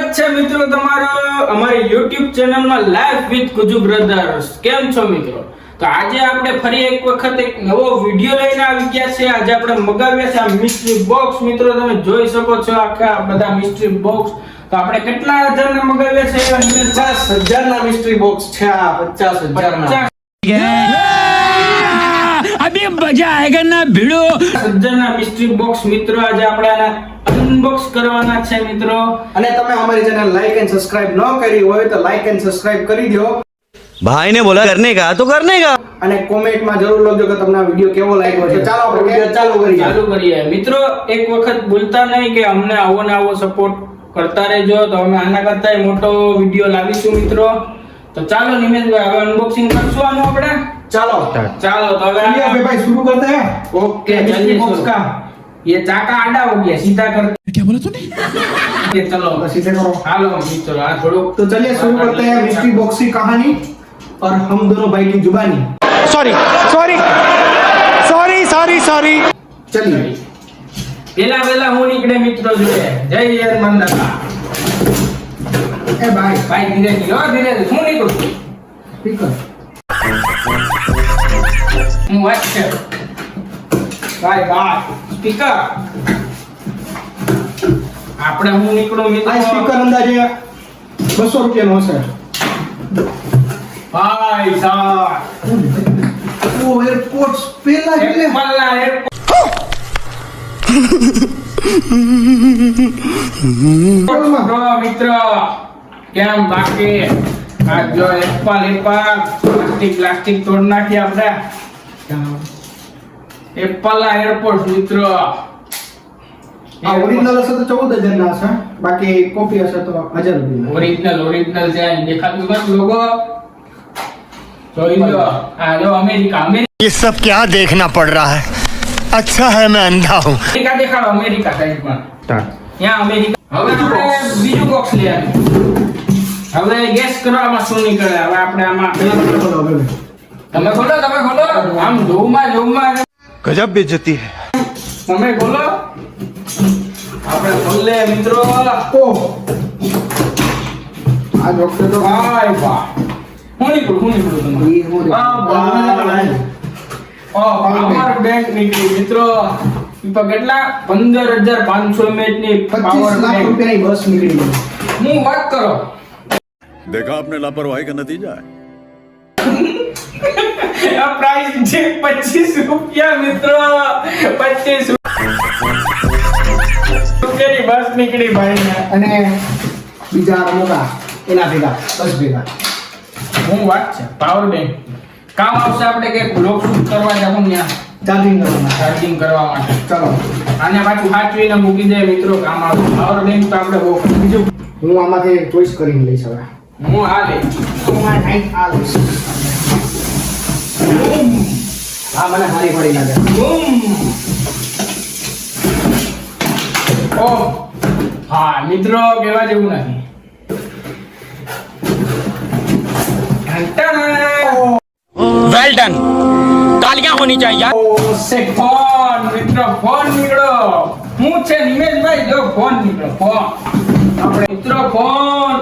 સ્વાગત છે મિત્રો તમારો અમારી YouTube ચેનલમાં લાઈવ વિથ ગુજુ બ્રધર્સ. કેમ છો મિત્રો? તો આજે આપણે ફરી એક વખત એક નવો વિડિયો લઈને આવી ગયા છે. આજે આપણે મગાવ્યા છે આ મિસ્ટ્રી બોક્સ. મિત્રો તમે જોઈ શકો છો આખા બધા મિસ્ટ્રી બોક્સ. તો આપણે કેટલા હજારના મગાવ્યા છે? 50,000 ના મિસ્ટ્રી બોક્સ છે. આ 50,000 ના अभी मजा आएगा ना भिड़ो. 50,000 ના મિસ્ટ્રી બોક્સ મિત્રો આજે આપણે આના અનબોક્સ કરવાના છે મિત્રો. અને તમે અમારી ચેનલ લાઈક એન્ડ સબસ્ક્રાઇબ ન કરી હોય તો લાઈક એન્ડ સબસ્ક્રાઇબ કરી દો. भाई ने बोला करने का तो करने का. અને કોમેન્ટમાં જરૂર લખજો કે તમને આ વિડિયો કેવો લાગ્યો છે. ચાલો આપણે વિડિયો ચાલુ કરીએ. મિત્રો એક વખત ભૂલતા નહીં કે અમને આવો ને આવો સપોર્ટ કરતા રહેજો. તો અમે આના કરતા મોટો વિડિયો લાવીશું મિત્રો. તો ચાલો નિમેશભાઈ હવે અનબોક્સિંગ કરશું આનું આપણે. ચાલો तो अभी भाई शुरू करते हैं. ओके मिस्ट्री बॉक्स का ये चाका आड़ा हो गया, सीधा कर. क्या बोला तूने? चलो सीधे करो. हेलो मित्रों आ थोड़ो. तो चलिए शुरू करते हैं मिस्ट्री बॉक्स की कहानी और हम दोनों भाई की जुबानी. सॉरी चलिए પેલા હું નીકળે મિત્રો જોડે. જય હનુમાન દાદા. ए भाई ભાઈ ધીરે ધીરે હું નીકળું. स्पीकर હું વાત છે બાય સ્પીકર. આપણે હું નીકળું મિત્રો. આ સ્પીકર અંદાજે 200 રૂપિયાનો હશે. ભાઈ સાહેબ ઓ એરપોર્ટ્સ પેલા એટલે પલ્લા મિત્ર કેમ બાકી આ જો એપલ પ્લાસ્ટિક તોડ નાખી આપણે. એપલ એરપોર્ટ મિત્રો. આ ઓરિજિનલ હશે તો 14,000 ના હશે. બાકી કોપી હશે તો 1,000 રૂપિયા. ઓરિજિનલ છે. દેખાતું બસ લોગો જોઈ લો. આ જો અમેરિકા ये सब क्या देखना पड़ रहा है? अच्छा है मैं अंधा हूँ. દેખાડો અમેરિકા સાઈડમાં. ત્યાં અમેરિકા. હવે આપણે બીજું બોક્સ લઈ આવ્યા. હવે ગેસ કરો આમાં શું નીકળે. હવે આપણે આમાં તમે ખોલો આમ જોઉમાં गजब बेइज्जती है. તમે ખોલો. આપણે ખોલે મિત્રો. ઓહ આ ડોક્ટર તો ભાઈ વાહ. હું નીકળું તમે. પાવર બેંક નીકળી મિત્રો. કેટલા 15,500 mAh ની 25 લાખ રૂપિયાની બસ નીકળી ગઈ. હું વાત કરો. देखा आपने लापरवाही का नतीजा है. આ પ્રાઇસ છે 25 રૂપિયા મિત્રો. 25 રૂપિયાની બસ નીકળી ભાઈ. અને બીજા મોટા એના ભેગા 10 ભેગા. હું વાત છે પાવર બેંક કામ આવશે. આપણે કે બ્લોગ શૂટ કરવા જાવું ત્યાં ચાર્જિંગ કરવા માટે. ચાલો આને પાછું સાચવીને મૂકી દે મિત્રો. કામ આવશે પાવર બેંક. તો આપણે બીજું હું આમાંથી ચોઈસ કરીને લઈશ હવે. હું આ લે આ લઈશ. આ મને સારી પડી લાગે. ઓ હા મિત્રો કહેવા જેવું નથી. Well done. तालियां होनी चाहिए. ફોન મિત્રો. ફોન નીકળો. હું છે નિમેશભાઈ જો ફોન નીકળો. ફોન આપણે મિત્રો ફોન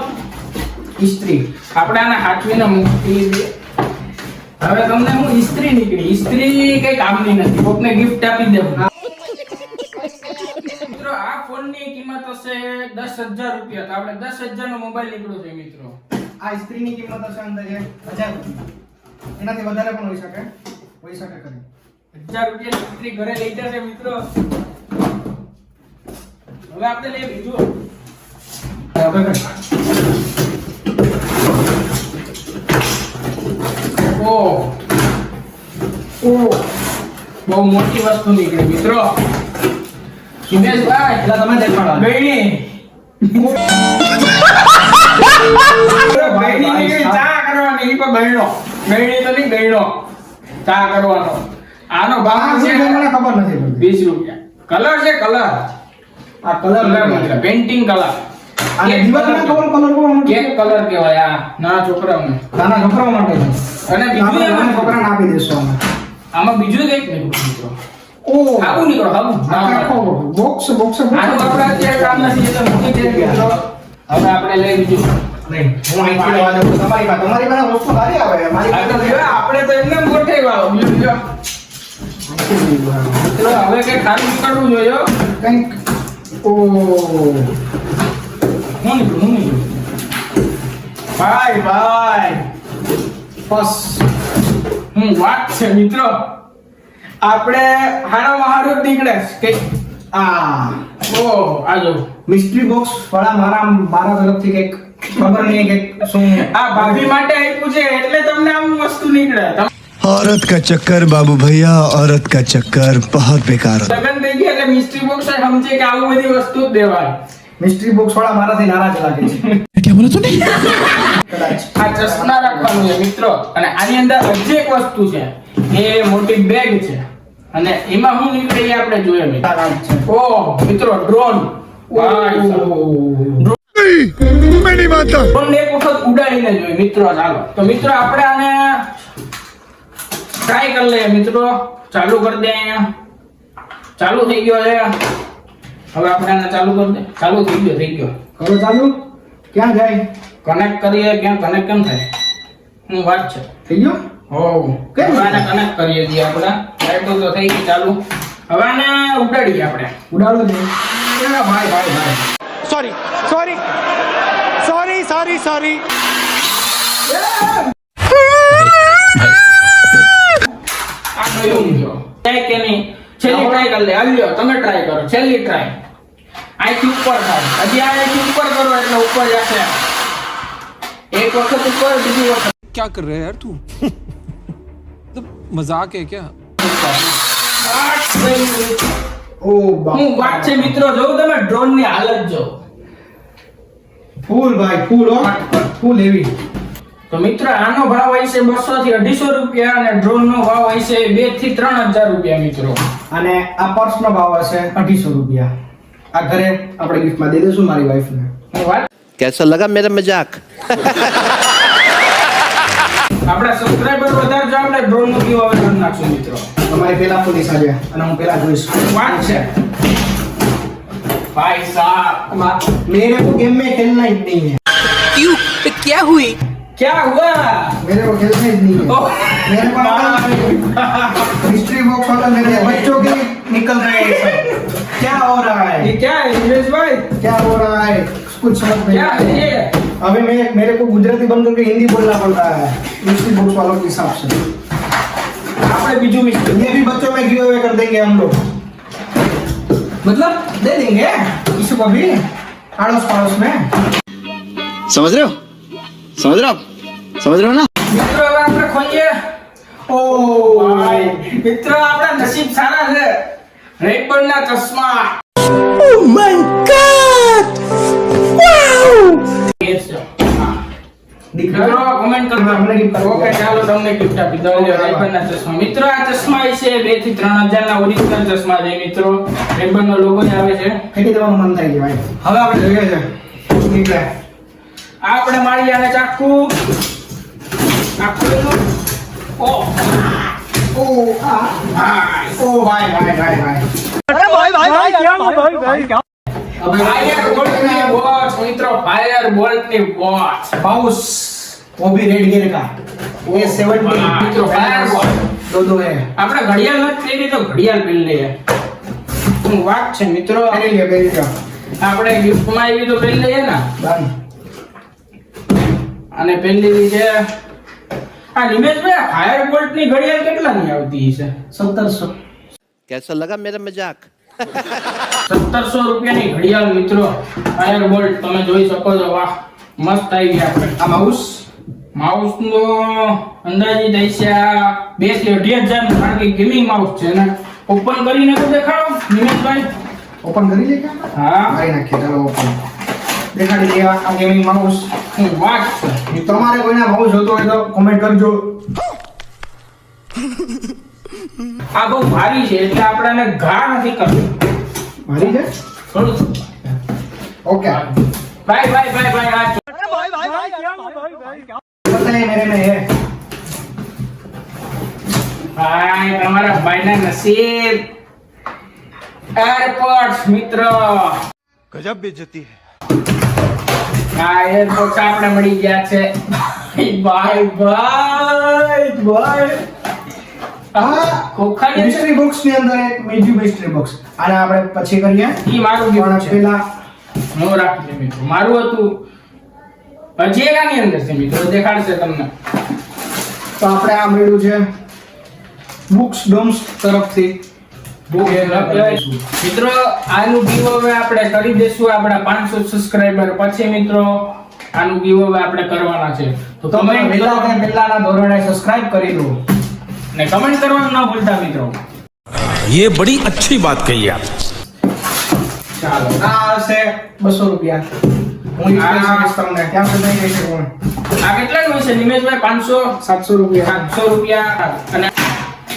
ઇસ્ત્રી આપણે આને હાથવીને મૂકી દે. હવે તમને હું ઇસ્ત્રી નીકળી. ઇસ્ત્રી કઈ કામની નથી. કોકને ગિફ્ટ આપી દે. મિત્રો આ ફોનની કિંમત હશે 10,000 રૂપિયા. તો આપણે 10,000 નો મોબાઈલ નીકળ્યો છે મિત્રો. આ સ્ત્રીની કિંમત હશે અંદાજે 1,000 રૂપિયા. એનાથી વધારે પણ હોઈ શકે કરી 1,000 રૂપિયા ઇસ્ત્રી ઘરે લઈ જશે મિત્રો. હવે આપણે લઈએ બીજું. બહુ મોટી વસ્તુ નીકળી મિત્રો. સુમેશભાઈ એટલે તમે દેખાડો. ગઈની ચા કરવાની. ઈ પણ ગઈનો તો નહીં ગઈનો ચા કરવાનો. આનો ભાવ છે મને ખબર નથી પડતી. 20 રૂપિયા. કલર છે કલર. આ કલર પેન્ટિંગ કલર. અને દિવાલના કલર કોણ કેક કલર કહેવાય. આ નાના છોકરાઓને નાના છોકરાઓ માટે છે. અને આપણે બીજું નાના છોકરાને આપી દેશું અમે. આમાં બીજું કંઈક નીકળ્યું મિત્રો. ઓ આવું નીકળો આવું. બોક્સ આનું આપણે અત્યારે કામ નથી એટલે મૂકી દે મિત્રો. હવે આપણે લઈ બીજું. નહીં હું અહીંથી લેવા જાઉં છું. તમારી પાસે વસ્તુ સારી આવે મારી પાસે આપણે તો એમને ગોઠવ્યા બીજું જો. મિત્રો હવે કઈ ખાલી કરવું જોઈએ હો. કંઈક હું નહીં ભાઈ બસ હું વાત છે મિત્રો આપણે હારામાં હારું જ નીકળે કે આ આજો મિસ્ટ્રી બોક્સ વાળા મારા તરફથી કંઈક ખબર નહીં કે શું આ ભાભી માટે આપ્યું છે એટલે તમને આમ વસ્તુ નીકળે. औरत का चक्कर बाबू भैया औरत का चक्कर बहुत बेकार होता લગન થઈ ગયા એટલે મિસ્ટ્રી બોક્સ સમજે કે આવું બધી વસ્તુ જ દેવાય. મિસ્ટ્રી બોક્સ વાળા મારાથી નારાજ લાગે છે કદાચ આ ચશ્મા રાખવાનું છે મિત્રો અને આની અંદર હજી એક વસ્તુ છે એ મોટી બેગ છે અને એમાં શું નીકળે એ આપણે જોઈએ મિત્રો. નારાજ છે ઓહ મિત્રો ડ્રોન मैं नहीं मानता ડ્રોન એક વખત ઉડાડીને જોઈએ મિત્રો. ચાલો તો મિત્રો આપણે આને ટ્રાય કરી લઈએ મિત્રો. ચાલુ કરી દે અહીંયા. ચાલુ થઈ ગયો છે. હવે આપણે આને ચાલુ કરી દે. ચાલુ થઈ ગયો કરો ચાલુ ક્યાં જાય કનેક્ટ કરીએ ક્યાં કનેક્ટ કેમ થાય હું વાત છે. થઈ ગયો હો કેમ? હવે આને કનેક્ટ કરીએ છીએ આપણે. લાઈટો તો થઈ ગઈ ચાલુ. હવે આને ઉડાડીએ આપણે. ઉડાડો ને ભાઈ sorry sorry sorry sorry sorry આ કયું જો થાય કે નહીં છેલ્લી ટ્રાય કરી લે. આવ્યો તમે ટ્રાય કરો છેલ્લી ટ્રાય. અહીંથી ઉપર થાય હજી અહીંથી ઉપર કરો એટલે ઉપર જશે. એક વખત ઉપર બીજી વખત क्या कर रहे हैं यार तू तो मजाक है क्या ઓ બાપ હું વાત છે મિત્રો જોઉં તમે ડ્રોન ની હાલત જો. ફૂલ ભાઈ ફૂલ હો ફૂલ એવી તો મિત્રો આનો ભાવ હોય છે 200 થી 250 રૂપિયા અને ડ્રોન નો ભાવ હોય છે 2 થી 3000 રૂપિયા મિત્રો. અને આ પર્સ નો ભાવ હશે 250 રૂપિયા. આ ઘરે આપણે ગિફ્ટ માં દઈ દઈશું મારી વાઈફ ને. હું વાત कैसा लगा मेरा मजाक આપણા સબસ્ક્રાઇબર વધારે જો આપણે ડ્રોન નું ગીવ અવે કરી નાખશું મિત્રો. તમારી પેલા પોલીસ આજે અને હું પેલા જોઈશ વાત છે ભાઈ સાहब मेरे को गेम में खेलना ही नहीं है क्यों क्या हुई क्या हुआ मेरे को खेलना ही नहीं है ओह, मेरे को मिस्ट्री बॉक्स वाला मेरे बच्चों के निकल रहे हैं सब। क्या हो रहा है ये क्या है दिनेश भाई क्या हो रहा है कुछ समझ नहीं क्या है ये अभी मेरे को गुजराती बंद करके हिंदी बोलना पड़ रहा है मिस्ट्री बॉक्स वालों के हिसाब से આપણે બીજું મિસ્ટર ये भी बच्चों में गिव अवे कर देंगे हम लोग मतलब दे देंगे इसको भी आड़ोस पड़ोस में समझ रहे हो समझ रहे हो आप समझ रहे हो ना મિત્રો હવે આપણે ખોઈએ ओ ભાઈ મિત્રો આપણા નસીબ સારા છે રેડબર્ન ના ચશ્મા Yes, sir. હા. મિત્રો કમેન્ટ કરો અમને gift આપી ઓકે ચાલો તમને ગિફ્ટ આપી દો રેડબર્ન ના ચશ્મા. મિત્રો આ ચશ્મા છે 2 થી 3000 ના ઓરિજિનલ ચશ્મા છે મિત્રો. રેડબર્ન નો લોગો જ આવે છે. ખેતી કરવાનું મન થાય છે ભાઈ હવે આપણે જોઈએ છે નીકળે આપણે મારી આને ચાકુ આખું ઓ ઓ આ ભાઈ ઓ ભાઈ ભાઈ ભાઈ ભાઈ ફાયર બોલ્ટ ની વોચ મિત્રો ફાયર બોલ્ટ ની વોચ माउस वो भी रेड गियर का ये 70 મિત્રો ફાયર બોલ્ટ दो है આપણે ઘડિયાળ નથી પહેરી તો ઘડિયાળ પહેરી લઈએ શું વાત છે મિત્રો पहले लिया આપણે ગિફ્ટ માં આવી તો પહેરી લઈએ ને डन અને પહેલી છે આ નિમેશભાઈ ફાયર બોલ્ટ ની ઘડિયાળ કેટલાની આવતી છે 1700 कैसा लगा मेरा मजाक 1700 રૂપિયાની ઘડિયાળ મિત્રો ફાયર બોલ્ટ તમે જોઈ શકો છો વાહ મસ્ત આવી આપણે आ माउस માઉસ નો અંદાજિત હશે 2 થી 2.5 કારણ કે ગેમિંગ માઉસ છે ને ઓપન કરીને તો દેખાડો નિમેશભાઈ ओपन करी ले क्या હા भाई ना चलो ओपन દેખાડી દેવા આ ગેમિંગ માઉસ હું વાત છે તમારે કોઈના માઉસ જોતો હોય તો કોમેન્ટ કરજો આ બહુ ભારી છે એટલે આપણે આને ઘા નથી કરવું મારી છે થોડું okay bye bye bye bye આ पता है मेरे में है ભાઈ તમારા ભાઈના નસીબ એરપોર્ટ્સ મિત્ર गजब बेइज्जती है આ એરપોર્ટ આપણે મળી ગયા છે. ભાઈ આ ખોખાની મિસ્ટ્રી બોક્સ ની અંદર એક બીજું મિસ્ટ્રી બોક્સ આને આપણે પછી કરીએ. ઈ મારું પણ gift છે. પેલા હું રાખી દે મિત્રો. મારું હતું હજી એક આની અંદર છે મિત્રો, દેખાડશે તમને. તો આપણે આ મળ્યું છે બુક્સ ડોમ્સ તરફથી. મિત્રો આનું giveaway આપણે કરી દેશું આપણા 500 સબસ્ક્રાઇબર પછી. મિત્રો આનું giveaway આપણે કરવાના છે, તો તો કમેન્ટ પહેલા કે પહેલાના ધોરણે સબસ્ક્રાઇબ કરી લો ને કમેન્ટ કરવાનું ના ભૂલતા મિત્રો. ये बड़ी अच्छी बात कही आप. ચાલો આ હશે 200 રૂપિયા. હું ઈ કહી શકીશ તમને, ત્યાં સુધી નહીં કહી શકું. આ કેટલાનું છે નિમેશભાઈ? 500 700 રૂપિયા. 700 રૂપિયા. અને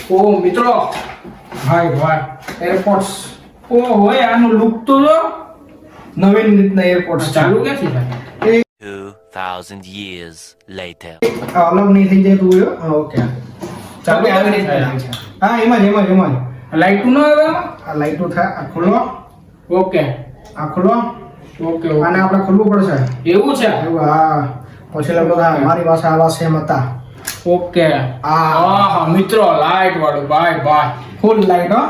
ઓ મિત્રો ભાઈ એરપોર્ટ્સ ઓ હોય આનું લુક તો જો. નવીન રીતના એરપોર્ટ્સ ચાલુ ક્યાંથી થાય? 2000 years later. અલગ નહીં થઈ જાય તું ઓકે ચાલો Okay, આવી રીતે આવી થાય છે. હા એમાં જ લાઈટ નો આવે આમાં? આ લાઈટો થાય. આ ખોલો, ઓકે આ ખોલો, ઓકે આને આપણે ખોલવું પડશે. એવું છે. એવું હા. પછી લગભગ આ મારી પાસે આવા સેમ હતા. ઓકે આ આહા મિત્રો લાઈટ વાળું ભાઈ ફૂલ લાઈટ હો.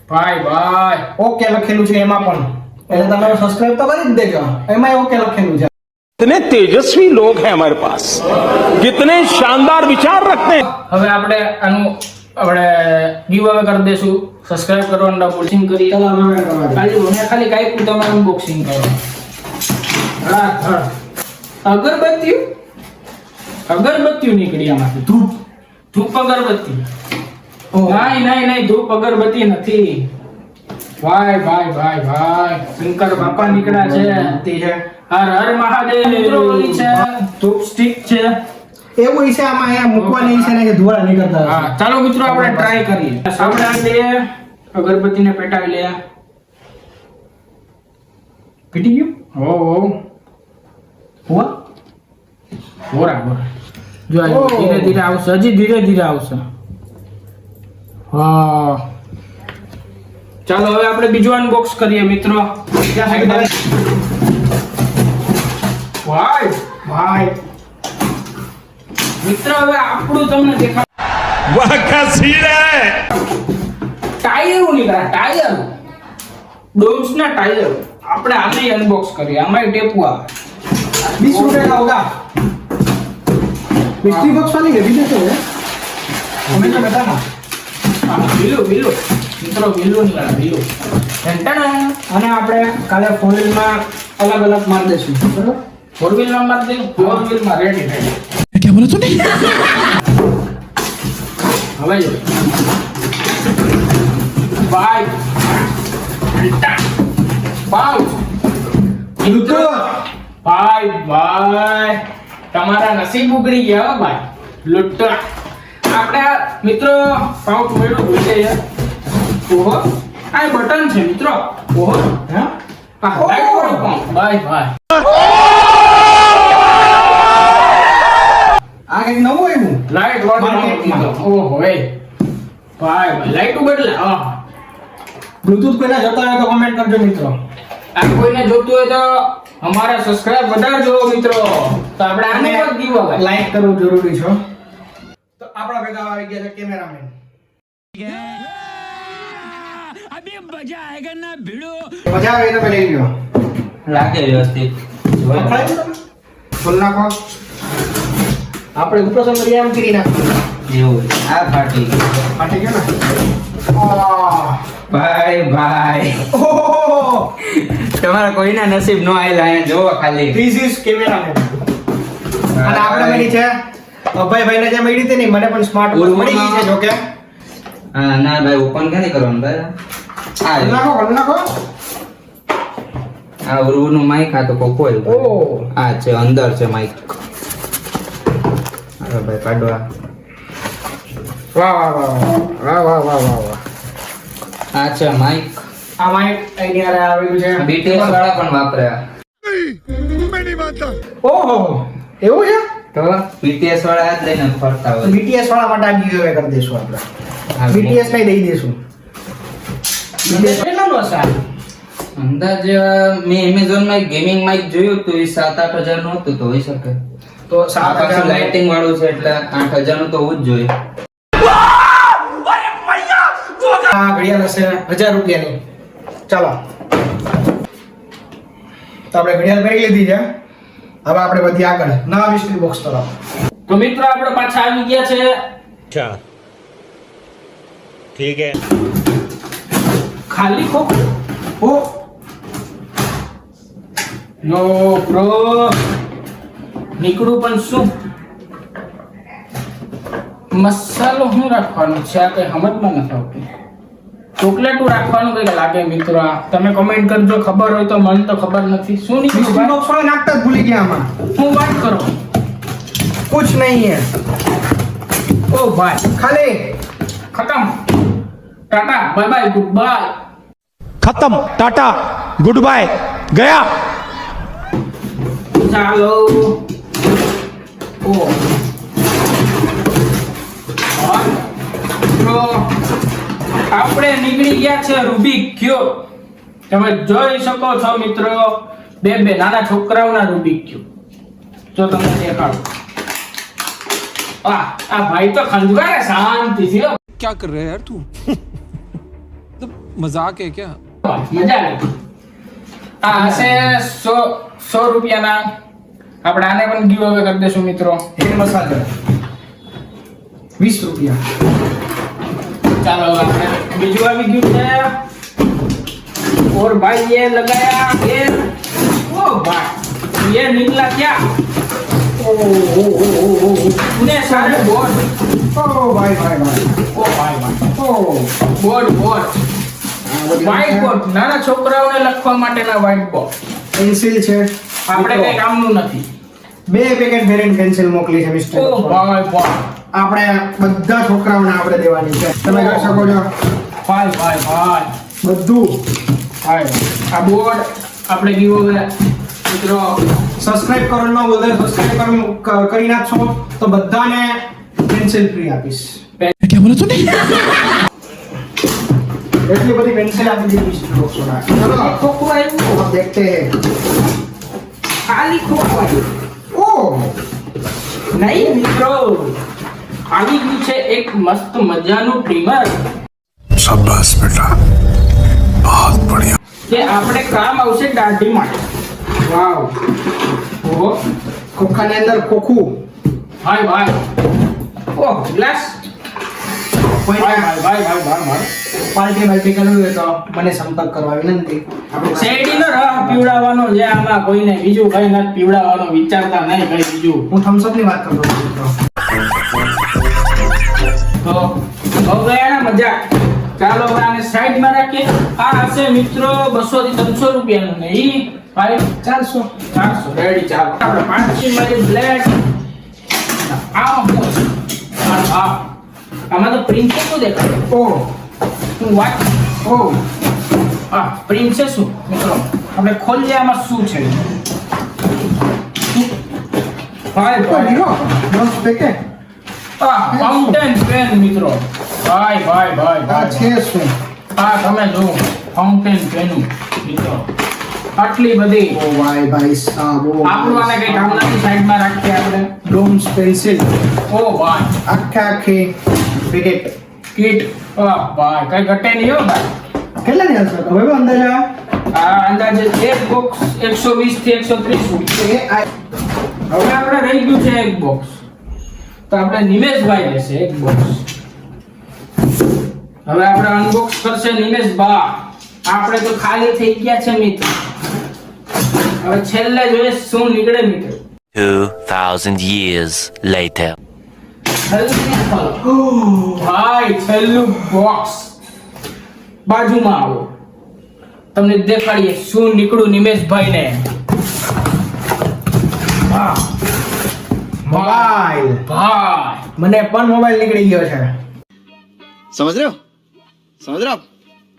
ભાઈ ઓકે લખેલું છે એમાં પણ. એટલે તમે સબસ્ક્રાઇબ તો કરી જ દેજો. એમાં ઓકે લખેલું છે. कितने तेजस्वी लोग हैं हमारे पास, कितने शानदार विचार रखते हैं. હવે આપણે આનું giveaway કરી દેશું. સબસ્ક્રાઇબ કરવાનું અનબોક્સિંગ કરી. ચાલો હવે કરવા દે. ખાલી કાંઈક તમે અનબોક્સિંગ કરો. અગરબત્તીઓ નીકળી આમાંથી. ધૂપ અગરબત્તી. ઓહ. નહીં ધૂપ અગરબત્તી નથી. ભાઈ શંકર બાપા નીકળ્યા છે. તે છે હર હર મહાદેવ. મિત્રો ઓલી છે ધૂપ સ્ટિક છે. એવું છે આમાં અહીંયા મૂકવાની છે ને કે ધુવાળા નીકળતા હશે. હા ચાલો મિત્રો આપણે ટ્રાય કરીએ. આપણે આ લઈએ અગરબત્તીને પેટાવી લઈએ. પીટી ગયું હોરા જો આ ઓહ. ધીરે ધીરે આવશે. હજી ધીરે આવશે. હા ચાલો હવે આપણે બીજું અનબોક્સ કરીએ મિત્રો. ભાઈ મિત્રો હવે આપણું તમને દેખાડ. वाह क्या सीन है. ટાયરો નીકળ્યા. ટાયર ડોમ્સ ના ટાયર. આપણે આને અનબોક્સ કરીએ. આમાં ટેપુ આવે. 20 रुपए का होगा. मिस्ट्री बॉक्स वाली है भी देते हैं. हमें तो बता ना. વિલો મિત્રો વિલો નીકળ્યા. અને આપણે કાલે ફોર વ્હીલમાં અલગ અલગ માર દઈશું બરોબર. 4 વ્હીલ નંબર દે. 4 વ્હીલ માં રેડી થાય. क्या बोला तूने. હવે જો બાય ભાઈ તમારા નસીબ ઉગડી ગયા હો ભાઈ. લૂંટો આપણે મિત્રો પાઉચ મેળો ભૂલે છે. ઓહો આ બટન છે મિત્રો. ઓહો હા આ લાઈટ વાળો પાઉચ. ભાઈ આ કંઈક નવું આવ્યું. લાઈટ વાળો માર્કેટમાં. પાઉચ. ઓહો ભાઈ લાઈટ બદલે. હા બ્લૂટૂથ પહેલા જતા હોય તો કમેન્ટ કરજો મિત્રો. આ કોઈને જોતું હોય તો અમારા સબસ્ક્રાઇબ વધારજો મિત્રો. તો આપણે આને પણ દીવા લાઈક કરવું જરૂરી છે. તો આપણા ભેગા આવી ગયા છે કેમેરામેન. મજા આવે તો લઈ લ્યો. લાગે વ્યવસ્થિત. પકડાય છે તમે? ખોલ નાખો. આપણે ઉપર સમરી આમ કરી નાખો. એવું આ ફાટી ગયું. ફાટી ગયો ને. આહ. ભાઈ ઓહો. તમારા કોઈના નસીબ નો આયેલા અહીંયા જોવો ખાલી. This is cameraman. અને આપણે મળી છે અભયભાઈને જે મળી હતી ને મને પણ સ્માર્ટ વોચ મળી ગઈ છે જોકે. હા ના ભાઈ ઓપન ક્યાંથી કરવાનું ભાઈ. ખોલ નાખો ખોલ નાખો. આ ઉરુનું માઈક આ તો કોકોલ. ઓહ. આ છે અંદર છે માઈક. અરે ભાઈ કાઢવા. વાહ વાહ વાહ વાહ વાહ વાહ વાહ વાહ. આ છે માઈક. આ માઇક એની હારે આવેલું છે. બીટીએસ વાળા પણ વાપરે. ઓહો એવું છે. તો બીટીએસ વાળા જ લઈને ફરતા હોય. BTS વાળા માટે આ giveaway કરી દઈશું આપણે. હા, BTS ને દઈ દઈશું. BTS કેટલાનું હશે આ? અંદાજે મેં એમેઝોન માં ગેમિંગ માઇક જોયું તો એ 7-8 હજાર નું હતું તો હોઈ શકે. તો 7,000 લાઇટિંગ વાળું છે એટલે 8,000 નું તો હોવું જ જોઈએ. આ ઘડિયાળ હશે 1,000 રૂપિયાની. ચાલો, તો આપણે ઘડિયાળ પહેરી લીધી છે. હવે આપણે વધી આગળ નવા મિસ્ટ્રી બોક્સ તરફ. તો મિત્રો આપણે પાછા આવી ગયા છે. अच्छा ठीक है ખાલી ખોખું. ઓ નો બ્રો, નીકળું પણ શું મસાલો શું રાખવાનું છે? આ કઈ સમજમાં નથી આવતું. ચોકલેટું રાખવાનું કઈક લાગે મિત્રો. તમે કમેન્ટ કરજો, ખબર હોય તો. મને તો ખબર નથી શું નીકળ્યું મિસ્ટ્રી ભાઈ? બોક્સ વાળા નાખતા જ ભૂલી ગયા આમાં. હું વાત કરો. कुछ नहीं है, ઓ ભાઈ, खाली ખતમ. Tata, bye bye, good bye. खत्म टाटा गुड बाय गया ચાલો. ઓ મિત્રો, આપણે નીકળી ગયા છે રૂબિક ક્યુબ. તમે જોઈ શકો છો મિત્રો, બે નાના છોકરાઓના રૂબિક ક્યુબ. જો તમને દેખાડો. આ ભાઈ તો ખંજવારે શાંતિથી. હો. क्या कर रहे हैं यार तू मतलब मजाक है क्या? મજા આવી. આ હશે 100 રૂપિયાના. આપણે આને પણ ગીવ અવે કરી દેશું મિત્રો. હેડ મસાલા 20 રૂપિયા. ચાલો આપણે બીજું આવી ગયું છે. और भाई ये लगाया ये, ओ भाई ये निकला क्या? ओ तूने सारे बोर्ड, ઓ ભાઈ ભાઈ ભાઈ, ओ भाई भाई, ઓ બોર્ડ વ્હાઈટ બોર્ડ, નાના છોકરાઓને લખવા માટેના વ્હાઈટ બોર્ડ. પેન્સિલ છે. આપણે કઈ કામનું નથી. 2 પેકેટ વેરિયન્ટ પેન્સિલ મોકલી છે મિસ્ટર. ઓ ભાઈ ભાઈ આપણે બધા છોકરાઓને આપણે દેવાની છે. તમે જોઈ શકો છો ભાઈ ભાઈ ભાઈ બધું. ભાઈ આ બોર્ડ આપણે ગીવ અવે મિત્રો. સબસ્ક્રાઇબ કરવાનું ન ભૂલતા. સબસ્ક્રાઇબ કરી નાખશો તો બધાને પેન્સિલ ફ્રી આપીશ. क्या बोला तूने? એટલી બધી પેન્સિલ આપી દીધી મિસ્ટર બોક્સોના. ચલો ખોખું આવ્યું, अब देखते हैं. ખાલી ખોખું આવ્યું. ओ નહીં મિત્રો, આવી ગયું છે એક મસ્ત મજાનું ટ્રીમર. शाबाश बेटा, बहुत बढ़िया. કે આપણે કામ આવશે દાઢી માટે. वाव, ઓ खोखाની અંદર खोखું. ભાઈ ભાઈ, ઓ ગ્લાસ. કોઈ ભાઈ ભાઈ ભાઈ ભાઈ ભાઈ ભાઈ, પાર્ટી બાલ્ટી કરવી હોય તો મને સંપર્ક કરવા વિનંતી. આપણે શેરડીનો રસ પીવડાવવાનો છે આમાં. કોઈને બીજું કઈ નથી પીવડાવવાનો. વિચારતા નહીં કઈ બીજું. હું થમ્સ અપ ની વાત કરતો હતો મિત્રો. તો હવે ગયા ને મજાક. ચાલો હવે આને સાઈડમાં રાખીએ. આ હશે મિત્રો 200 થી 300 રૂપિયાનું. નહીં ભાઈ, 400 રેડી. ચાલો આપણે 5 વાળી બ્લેડ. આમાં તો પ્રિન્સેસ શું દેખાય? ઓ હું વાત. ઓ હા, પ્રિન્સેસ શું મિત્રો? આપણે ખોલીએ આમાં શું છે. ભાઈ તો ભાઈ, હીરો 10 પેકેટ. આ ફાઉન્ટેન પેન મિત્રો. ભાઈ ભાઈ ભાઈ આ ભાઈ, છે શું? આ તમે જો ફાઉન્ટેન પેન મિત્રો. આટલી બધી. ઓ ભાઈ ભાઈ સાહેબ, ઓ આપણું આને કઈ કામ નથી. સાઈડમાં રાખીએ આપણે. ડોમ્સ પેન્સિલ ઓ ભાઈ, આખી પેકેટ. કીટ. વાહ ભાઈ, કઈ ઘટે નહીં હો ભાઈ. કેટલાની હશે હવે અંદાજે? આ અંદાજે એક બોક્સ 120 થી 130 રૂપિયા. એ આ હવે આપણે રહી ગયું છે એક બોક્સ. તો આપણે નિમેશભાઈ લેશે એક બોક્સ. હવે આપણે અનબોક્સ કરશે નિમેશભાઈ. આપણે તો ખાલી થઈ ગયા છે મિત્ર. હવે છેલ્લે જોઈએ શું નીકળે મિત્ર. 2,000 years later. જલ્દી ખોલો. ભાઈ છેલ્લું બોક્સ. બાજુમાં આવો, તમને દેખાડીએ શું નીકળ્યું નિમેશભાઈ ને. વાહ મોબાઈલ. ભાઈ, મને પણ મોબાઈલ નીકળી ગયો છે. समझ रहे हो? समझ रहे हो आप?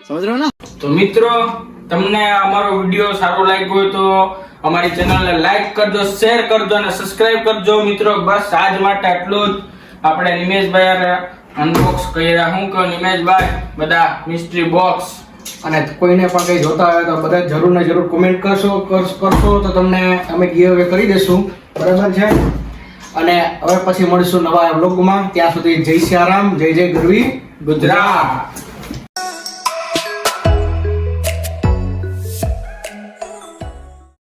समझ रहे हो ना? તો મિત્રો, તમને અમારો વિડિયો સારો લાગ્યો હોય તો અમારી ચેનલને લાઈક કરજો, શેર કરજો અને સબસ્ક્રાઇબ કરજો મિત્રો. બસ આજ માટે આટલું જ. આપણે નિમેશભાઈ અનબોક્સ કર્યા. હું કહું નિમેશભાઈ, બધા મિસ્ટ્રી બોક્સ અને કોઈને પણ કંઈ જોતા હોય તો બધા જરૂર ને જરૂર કોમેન્ટ કરશો તો તમને અમે ગીવ અવે કરી દેશું, બરાબર છે. અને હવે પછી મળીશું નવા બ્લોગમાં. ત્યાં સુધી જય સિયારામ, જય જય ગરવી ગુજરાત.